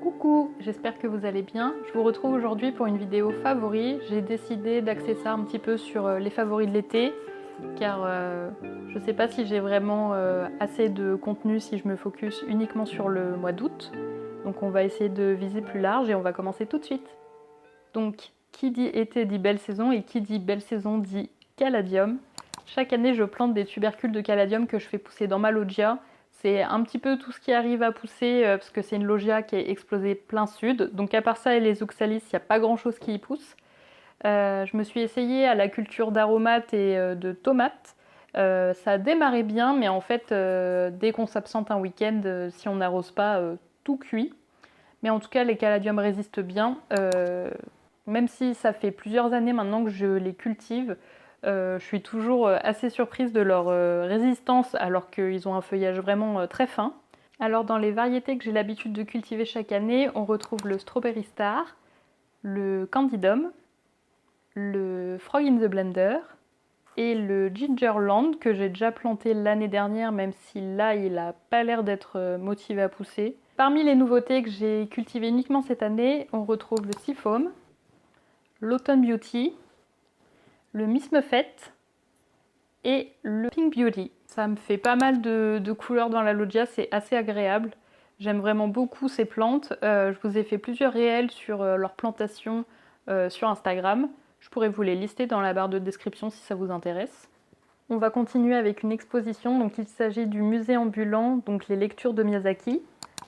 Coucou, j'espère que vous allez bien. Je vous retrouve aujourd'hui pour une vidéo favoris. J'ai décidé d'axer ça un petit peu sur les favoris de l'été, car je ne sais pas si j'ai vraiment assez de contenu si je me focus uniquement sur le mois d'août. Donc on va essayer de viser plus large et on va commencer tout de suite. Donc qui dit été dit belle saison et qui dit belle saison dit caladium. Chaque année je plante des tubercules de caladium que je fais pousser dans ma loggia. C'est un petit peu tout ce qui arrive à pousser parce que c'est une loggia qui est explosée plein sud. Donc à part ça et les oxalis, il n'y a pas grand chose qui y pousse. Je me suis essayée à la culture d'aromates et de tomates. Ça a démarré bien, mais en fait, dès qu'on s'absente un week-end, si on n'arrose pas, tout cuit. Mais en tout cas, les caladiums résistent bien. Même si ça fait plusieurs années maintenant que je les cultive, je suis toujours assez surprise de leur résistance alors qu'ils ont un feuillage vraiment très fin. Alors dans les variétés que j'ai l'habitude de cultiver chaque année, on retrouve le Strawberry Star, le Candidum, le Frog in the Blender et le Gingerland que j'ai déjà planté l'année dernière, même si là il n'a pas l'air d'être motivé à pousser. Parmi les nouveautés que j'ai cultivées uniquement cette année, on retrouve le Seafoam, l'Autumn Beauty, le Miss Muffet et le Pink Beauty. Ça me fait pas mal de couleurs dans la loggia, c'est assez agréable. J'aime vraiment beaucoup ces plantes. Je vous ai fait plusieurs réels sur leur plantation sur Instagram. Je pourrais vous les lister dans la barre de description si ça vous intéresse. On va continuer avec une exposition. Donc il s'agit du musée ambulant, donc les lectures de Miyazaki,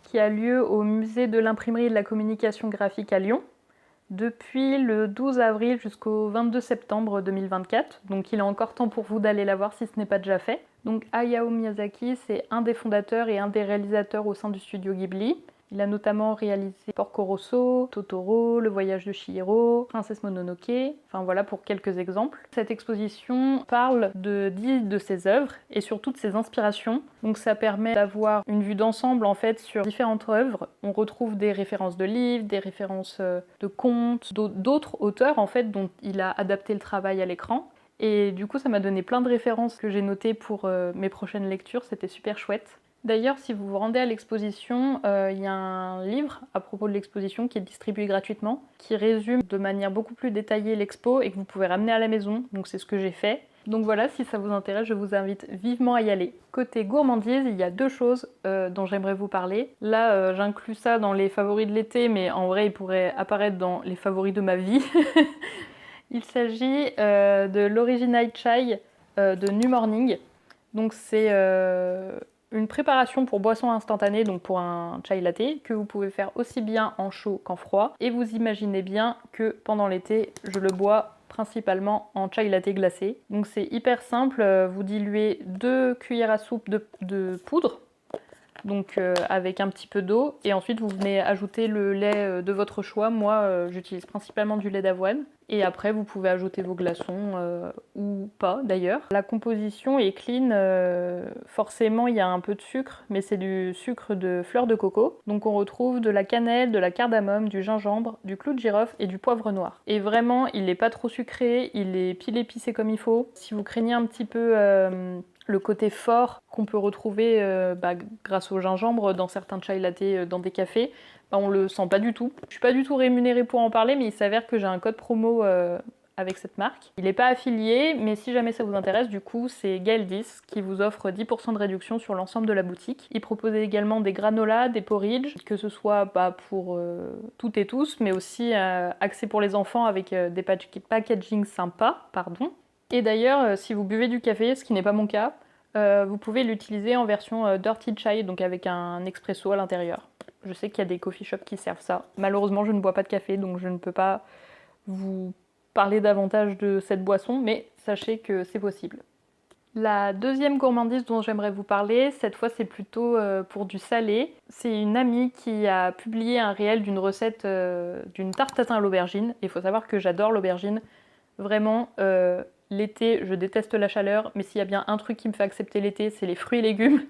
qui a lieu au musée de l'imprimerie et de la communication graphique à Lyon, depuis le 12 avril jusqu'au 22 septembre 2024. Donc il est encore temps pour vous d'aller la voir si ce n'est pas déjà fait. Donc Hayao Miyazaki, c'est un des fondateurs et un des réalisateurs au sein du studio Ghibli. Il a notamment réalisé Porco Rosso, Totoro, Le Voyage de Chihiro, Princesse Mononoke, enfin voilà pour quelques exemples. Cette exposition parle de 10 de ses œuvres et surtout de ses inspirations. Donc ça permet d'avoir une vue d'ensemble en fait sur différentes œuvres. On retrouve des références de livres, des références de contes, d'autres auteurs en fait dont il a adapté le travail à l'écran. Et du coup ça m'a donné plein de références que j'ai notées pour mes prochaines lectures, c'était super chouette. D'ailleurs, si vous vous rendez à l'exposition, il y a un livre à propos de l'exposition qui est distribué gratuitement, qui résume de manière beaucoup plus détaillée l'expo et que vous pouvez ramener à la maison, donc c'est ce que j'ai fait. Donc voilà, si ça vous intéresse, je vous invite vivement à y aller. Côté gourmandise, il y a deux choses dont j'aimerais vous parler. Là, j'inclus ça dans les favoris de l'été, mais en vrai, il pourrait apparaître dans les favoris de ma vie. Il s'agit de l'Original Chai de New Morning. Donc c'est une préparation pour boisson instantanée, donc pour un chai latte, que vous pouvez faire aussi bien en chaud qu'en froid. Et vous imaginez bien que pendant l'été, je le bois principalement en chai latte glacé. Donc c'est hyper simple, vous diluez 2 cuillères à soupe de poudre, donc avec un petit peu d'eau, et ensuite vous venez ajouter le lait de votre choix. Moi j'utilise principalement du lait d'avoine, et après vous pouvez ajouter vos glaçons ou pas d'ailleurs. La composition est clean, forcément il y a un peu de sucre, mais c'est du sucre de fleur de coco. Donc on retrouve de la cannelle, de la cardamome, du gingembre, du clou de girofle et du poivre noir. Et vraiment il n'est pas trop sucré, il est pile épicé comme il faut. Si vous craignez un petit peu le côté fort qu'on peut retrouver grâce au gingembre dans certains chai latte dans des cafés, on le sent pas du tout. Je suis pas du tout rémunérée pour en parler, mais il s'avère que j'ai un code promo avec cette marque. Il n'est pas affilié, mais si jamais ça vous intéresse, du coup, c'est Gaël10 qui vous offre 10% de réduction sur l'ensemble de la boutique. Il propose également des granolas, des porridge, que ce soit pour toutes et tous, mais aussi axé pour les enfants avec des packaging sympas, pardon. Et d'ailleurs, si vous buvez du café, ce qui n'est pas mon cas, vous pouvez l'utiliser en version Dirty Chai, donc avec un expresso à l'intérieur. Je sais qu'il y a des coffee shops qui servent ça. Malheureusement, je ne bois pas de café, donc je ne peux pas vous parler davantage de cette boisson, mais sachez que c'est possible. La deuxième gourmandise dont j'aimerais vous parler, cette fois c'est plutôt pour du salé. C'est une amie qui a publié un réel d'une recette d'une tarte tatin à l'aubergine. Il faut savoir que j'adore l'aubergine. Vraiment, l'été, je déteste la chaleur, mais s'il y a bien un truc qui me fait accepter l'été, c'est les fruits et légumes.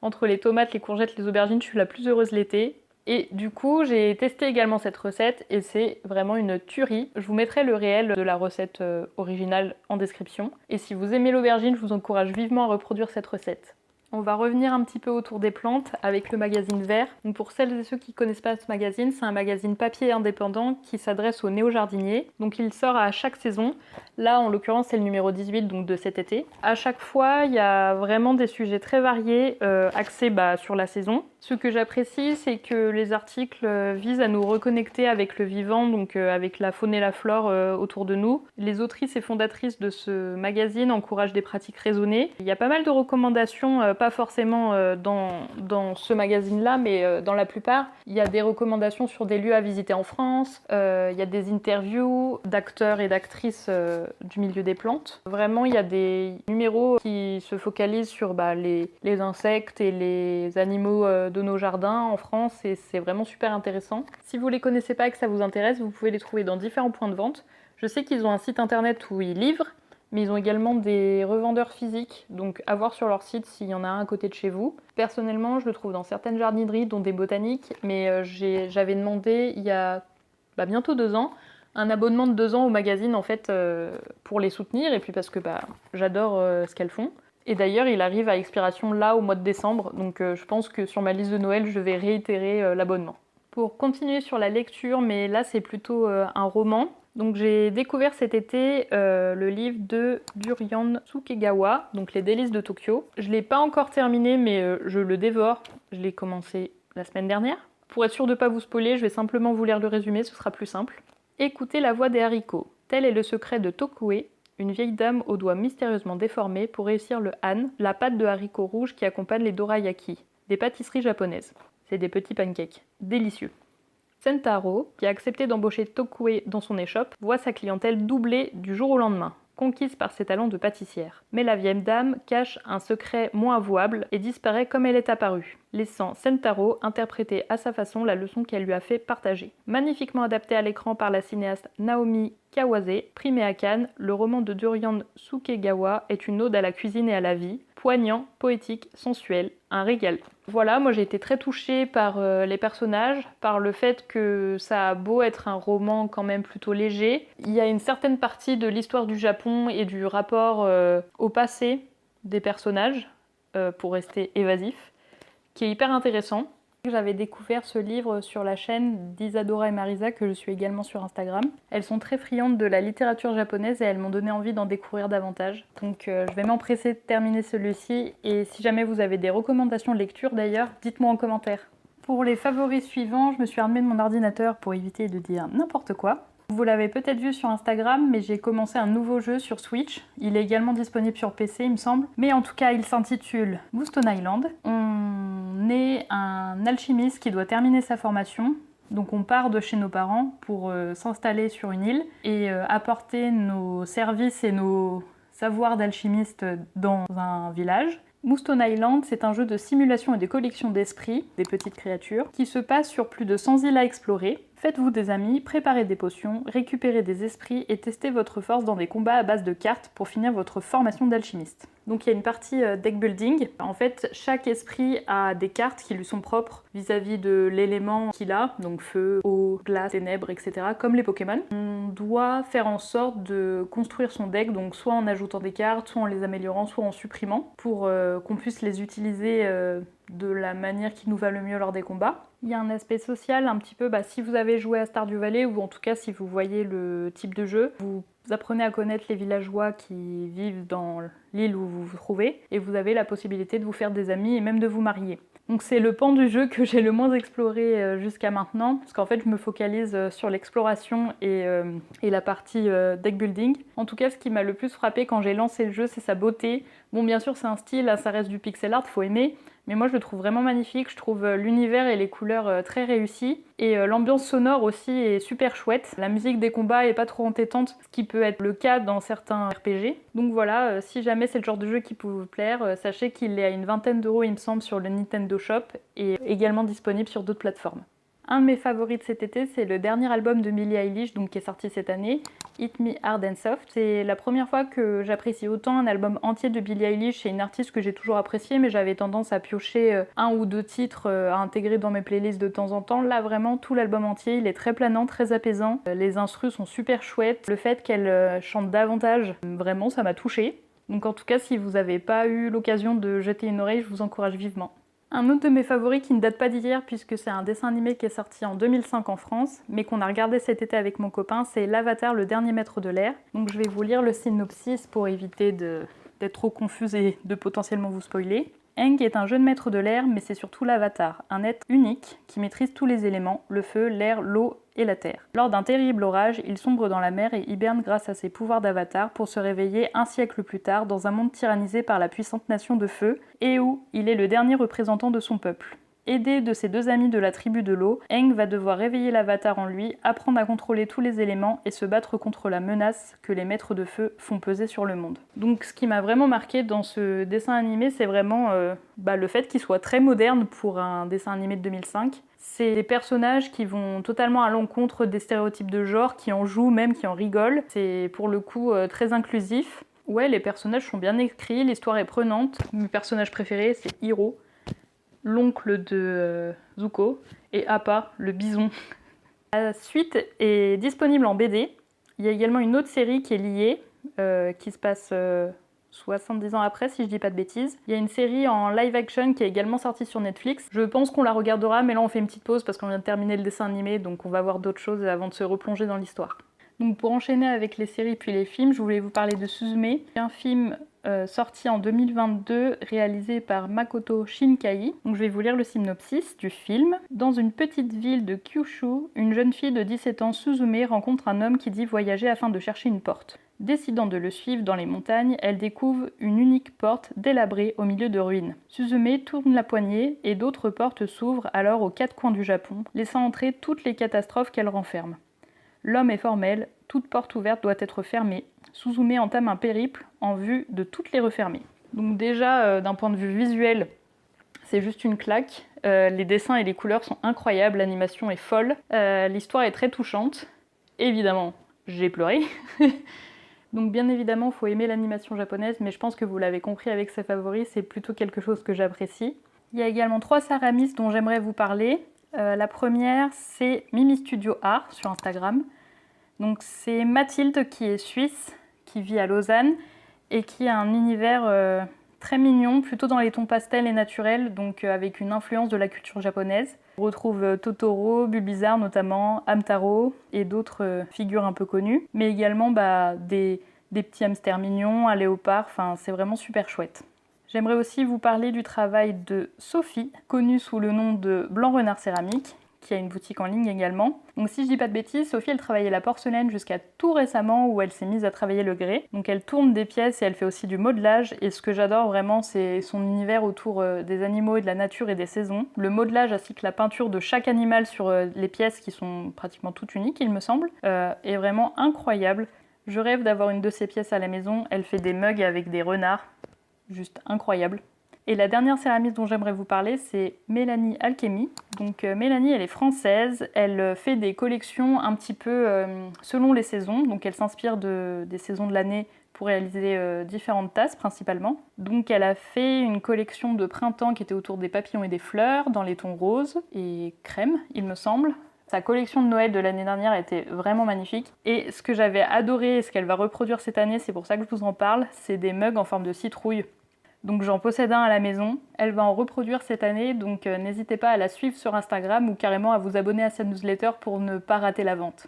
Entre les tomates, les courgettes, les aubergines, je suis la plus heureuse l'été. Et du coup, j'ai testé également cette recette et c'est vraiment une tuerie. Je vous mettrai le réel de la recette originale en description. Et si vous aimez l'aubergine, je vous encourage vivement à reproduire cette recette. On va revenir un petit peu autour des plantes avec le magazine Vert. Donc pour celles et ceux qui ne connaissent pas ce magazine, c'est un magazine papier indépendant qui s'adresse aux néo-jardiniers. Donc il sort à chaque saison. Là, en l'occurrence, c'est le numéro 18 donc de cet été. À chaque fois, il y a vraiment des sujets très variés axés sur la saison. Ce que j'apprécie, c'est que les articles visent à nous reconnecter avec le vivant, donc avec la faune et la flore autour de nous. Les autrices et fondatrices de ce magazine encouragent des pratiques raisonnées. Il y a pas mal de recommandations, pas forcément dans ce magazine-là, mais dans la plupart. Il y a des recommandations sur des lieux à visiter en France, il y a des interviews d'acteurs et d'actrices du milieu des plantes. Vraiment, il y a des numéros qui se focalisent sur les insectes et les animaux de nos jardins en France et c'est vraiment super intéressant. Si vous les connaissez pas et que ça vous intéresse, vous pouvez les trouver dans différents points de vente. Je sais qu'ils ont un site internet où ils livrent, mais ils ont également des revendeurs physiques, donc à voir sur leur site s'il y en a un à côté de chez vous. Personnellement, je le trouve dans certaines jardineries, dont des botaniques, mais j'avais demandé il y a bientôt 2 ans un abonnement de 2 ans au magazine en fait pour les soutenir et puis parce que j'adore ce qu'elles font. Et d'ailleurs, il arrive à expiration là au mois de décembre, donc je pense que sur ma liste de Noël, je vais réitérer l'abonnement. Pour continuer sur la lecture, mais là c'est plutôt un roman, donc j'ai découvert cet été le livre de Durian Sukegawa, donc Les délices de Tokyo. Je ne l'ai pas encore terminé, mais je le dévore. Je l'ai commencé la semaine dernière. Pour être sûr de ne pas vous spoiler, je vais simplement vous lire le résumé, ce sera plus simple. Écoutez la voix des haricots. Tel est le secret de Tokue, une vieille dame aux doigts mystérieusement déformés pour réussir le han, la pâte de haricots rouges qui accompagne les dorayaki, des pâtisseries japonaises. C'est des petits pancakes. Délicieux. Sentaro, qui a accepté d'embaucher Tokue dans son échoppe, voit sa clientèle doubler du jour au lendemain, conquise par ses talents de pâtissière. Mais la vieille dame cache un secret moins avouable et disparaît comme elle est apparue, laissant Sentaro interpréter à sa façon la leçon qu'elle lui a fait partager. Magnifiquement adapté à l'écran par la cinéaste Naomi Kawase, primé à Cannes, le roman de Durian Sukegawa est une ode à la cuisine et à la vie, poignant, poétique, sensuel, un régal. Voilà, moi j'ai été très touchée par les personnages, par le fait que ça a beau être un roman quand même plutôt léger, il y a une certaine partie de l'histoire du Japon et du rapport au passé des personnages, pour rester évasif, qui est hyper intéressant. J'avais découvert ce livre sur la chaîne d'Isadora et Marisa, que je suis également sur Instagram. Elles sont très friandes de la littérature japonaise et elles m'ont donné envie d'en découvrir davantage. Donc je vais m'empresser de terminer celui-ci et si jamais vous avez des recommandations de lecture d'ailleurs, dites-moi en commentaire. Pour les favoris suivants, je me suis armée de mon ordinateur pour éviter de dire n'importe quoi. Vous l'avez peut-être vu sur Instagram, mais j'ai commencé un nouveau jeu sur Switch. Il est également disponible sur PC, il me semble. Mais en tout cas, il s'intitule Moonstone Island. On est un alchimiste qui doit terminer sa formation. Donc on part de chez nos parents pour s'installer sur une île et apporter nos services et nos savoirs d'alchimiste dans un village. Moonstone Island, c'est un jeu de simulation et de collection d'esprits, des petites créatures, qui se passe sur plus de 100 îles à explorer. Faites-vous des amis, préparez des potions, récupérez des esprits et testez votre force dans des combats à base de cartes pour finir votre formation d'alchimiste. Donc il y a une partie deck building. En fait, chaque esprit a des cartes qui lui sont propres vis-à-vis de l'élément qu'il a, donc feu, eau, glace, ténèbres, etc., comme les Pokémon. On doit faire en sorte de construire son deck, donc soit en ajoutant des cartes, soit en les améliorant, soit en supprimant, pour qu'on puisse les utiliser de la manière qui nous va le mieux lors des combats. Il y a un aspect social un petit peu, si vous avez joué à Stardew Valley, ou en tout cas si vous voyez le type de jeu, vous apprenez à connaître les villageois qui vivent dans l'île où vous vous trouvez, et vous avez la possibilité de vous faire des amis et même de vous marier. Donc c'est le pan du jeu que j'ai le moins exploré jusqu'à maintenant, parce qu'en fait je me focalise sur l'exploration et la partie deck building. En tout cas, ce qui m'a le plus frappé quand j'ai lancé le jeu, c'est sa beauté. Bon, bien sûr c'est un style, ça reste du pixel art, faut aimer, mais moi je le trouve vraiment magnifique, je trouve l'univers et les couleurs très réussis, et l'ambiance sonore aussi est super chouette. La musique des combats est pas trop entêtante, ce qui peut être le cas dans certains RPG. Donc voilà, si jamais c'est le genre de jeu qui peut vous plaire, sachez qu'il est à une vingtaine d'euros il me semble sur le Nintendo Shop, et également disponible sur d'autres plateformes. Un de mes favoris de cet été, c'est le dernier album de Billie Eilish, donc qui est sorti cette année, Hit Me Hard and Soft. C'est la première fois que j'apprécie autant un album entier de Billie Eilish. C'est une artiste que j'ai toujours appréciée, mais j'avais tendance à piocher un ou deux titres à intégrer dans mes playlists de temps en temps. Là, vraiment, tout l'album entier, il est très planant, très apaisant. Les instrus sont super chouettes. Le fait qu'elle chante davantage, vraiment, ça m'a touchée. Donc en tout cas, si vous n'avez pas eu l'occasion de jeter une oreille, je vous encourage vivement. Un autre de mes favoris qui ne date pas d'hier, puisque c'est un dessin animé qui est sorti en 2005 en France, mais qu'on a regardé cet été avec mon copain, c'est l'Avatar, le dernier maître de l'air. Donc je vais vous lire le synopsis pour éviter d'être trop confuse et de potentiellement vous spoiler. Aang est un jeune maître de l'air, mais c'est surtout l'Avatar, un être unique qui maîtrise tous les éléments, le feu, l'air, l'eau et la terre. Lors d'un terrible orage, il sombre dans la mer et hiberne grâce à ses pouvoirs d'Avatar pour se réveiller un siècle plus tard dans un monde tyrannisé par la puissante nation de feu et où il est le dernier représentant de son peuple. Aidé de ses deux amis de la tribu de l'eau, Aang va devoir réveiller l'Avatar en lui, apprendre à contrôler tous les éléments et se battre contre la menace que les maîtres de feu font peser sur le monde. Donc ce qui m'a vraiment marqué dans ce dessin animé, c'est vraiment le fait qu'il soit très moderne pour un dessin animé de 2005. C'est des personnages qui vont totalement à l'encontre des stéréotypes de genre, qui en jouent même, qui en rigolent. C'est pour le coup très inclusif. Ouais, les personnages sont bien écrits, l'histoire est prenante. Mes personnages préférés, c'est Hiro, l'oncle de Zuko, et Appa, le bison. La suite est disponible en BD. Il y a également une autre série qui est liée, qui se passe 70 ans après, si je dis pas de bêtises. Il y a une série en live action qui est également sortie sur Netflix. Je pense qu'on la regardera, mais là on fait une petite pause parce qu'on vient de terminer le dessin animé, donc on va voir d'autres choses avant de se replonger dans l'histoire. Donc pour enchaîner avec les séries puis les films, je voulais vous parler de Suzume, un film sorti en 2022, réalisé par Makoto Shinkai. Donc je vais vous lire le synopsis du film. Dans une petite ville de Kyushu, une jeune fille de 17 ans, Suzume, rencontre un homme qui dit voyager afin de chercher une porte. Décidant de le suivre dans les montagnes, elle découvre une unique porte délabrée au milieu de ruines. Suzume tourne la poignée et d'autres portes s'ouvrent alors aux quatre coins du Japon, laissant entrer toutes les catastrophes qu'elle renferme. L'homme est formel, toute porte ouverte doit être fermée. Suzume entame un périple en vue de toutes les refermer. Donc déjà, d'un point de vue visuel, c'est juste une claque. Les dessins et les couleurs sont incroyables, l'animation est folle. L'histoire est très touchante. Évidemment, j'ai pleuré. Donc bien évidemment, il faut aimer l'animation japonaise, mais je pense que vous l'avez compris avec ses favoris, c'est plutôt quelque chose que j'apprécie. Il y a également 3 Saramis dont j'aimerais vous parler. La première, c'est Mimi Studio Art sur Instagram. Donc c'est Mathilde qui est suisse, qui vit à Lausanne et qui a un univers très mignon, plutôt dans les tons pastels et naturels, donc avec une influence de la culture japonaise. On retrouve Totoro, Bulbizarre notamment, Hamtaro et d'autres figures un peu connues, mais également des petits hamsters mignons, un léopard, enfin c'est vraiment super chouette. J'aimerais aussi vous parler du travail de Sophie, connue sous le nom de Blanc Renard Céramique, qui a une boutique en ligne également. Donc si je dis pas de bêtises, Sophie elle travaillait la porcelaine jusqu'à tout récemment où elle s'est mise à travailler le grès. Donc elle tourne des pièces et elle fait aussi du modelage, et ce que j'adore vraiment c'est son univers autour des animaux et de la nature et des saisons. Le modelage ainsi que la peinture de chaque animal sur les pièces qui sont pratiquement toutes uniques il me semble, est vraiment incroyable. Je rêve d'avoir une de ces pièces à la maison. Elle fait des mugs avec des renards, juste incroyable. Et la dernière céramiste dont j'aimerais vous parler, c'est Mélanie Alchemy. Donc Mélanie, elle est française, elle fait des collections un petit peu selon les saisons. Donc elle s'inspire des saisons de l'année pour réaliser différentes tasses principalement. Donc elle a fait une collection de printemps qui était autour des papillons et des fleurs, dans les tons roses et crème, il me semble. Sa collection de Noël de l'année dernière était vraiment magnifique. Et ce que j'avais adoré et ce qu'elle va reproduire cette année, c'est pour ça que je vous en parle, c'est des mugs en forme de citrouille. Donc j'en possède un à la maison. Elle va en reproduire cette année, donc n'hésitez pas à la suivre sur Instagram ou carrément à vous abonner à sa newsletter pour ne pas rater la vente.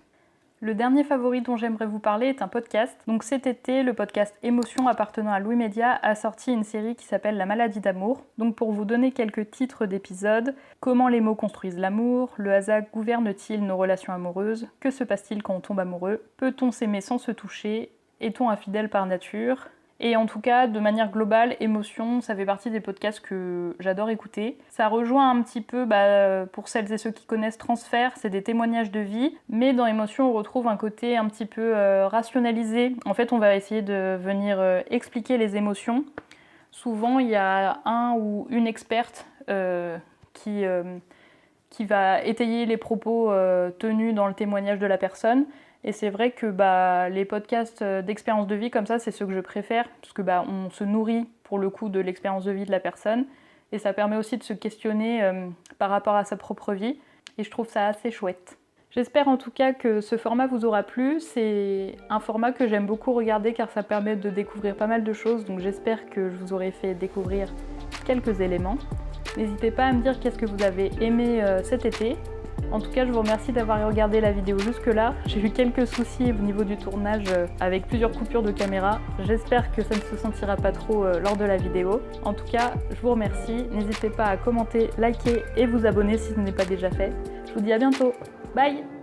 Le dernier favori dont j'aimerais vous parler est un podcast. Donc cet été, le podcast Émotion appartenant à Louis Média a sorti une série qui s'appelle La maladie d'amour. Donc pour vous donner quelques titres d'épisodes, comment les mots construisent l'amour, le hasard gouverne-t-il nos relations amoureuses, que se passe-t-il quand on tombe amoureux, peut-on s'aimer sans se toucher, est-on infidèle par nature? Et en tout cas, de manière globale, Émotion, ça fait partie des podcasts que j'adore écouter. Ça rejoint un petit peu, pour celles et ceux qui connaissent Transfert, c'est des témoignages de vie, mais dans Émotion, on retrouve un côté un petit peu rationalisé. En fait, on va essayer de venir expliquer les émotions. Souvent, il y a un ou une experte qui va étayer les propos tenus dans le témoignage de la personne. Et c'est vrai que les podcasts d'expérience de vie comme ça, c'est ceux que je préfère, parce que on se nourrit pour le coup de l'expérience de vie de la personne, et ça permet aussi de se questionner par rapport à sa propre vie, et je trouve ça assez chouette. J'espère en tout cas que ce format vous aura plu. C'est un format que j'aime beaucoup regarder car ça permet de découvrir pas mal de choses, donc j'espère que je vous aurai fait découvrir quelques éléments. N'hésitez pas à me dire qu'est-ce que vous avez aimé cet été. En tout cas, je vous remercie d'avoir regardé la vidéo jusque-là. J'ai eu quelques soucis au niveau du tournage avec plusieurs coupures de caméra. J'espère que ça ne se sentira pas trop lors de la vidéo. En tout cas, je vous remercie. N'hésitez pas à commenter, liker et vous abonner si ce n'est pas déjà fait. Je vous dis à bientôt. Bye!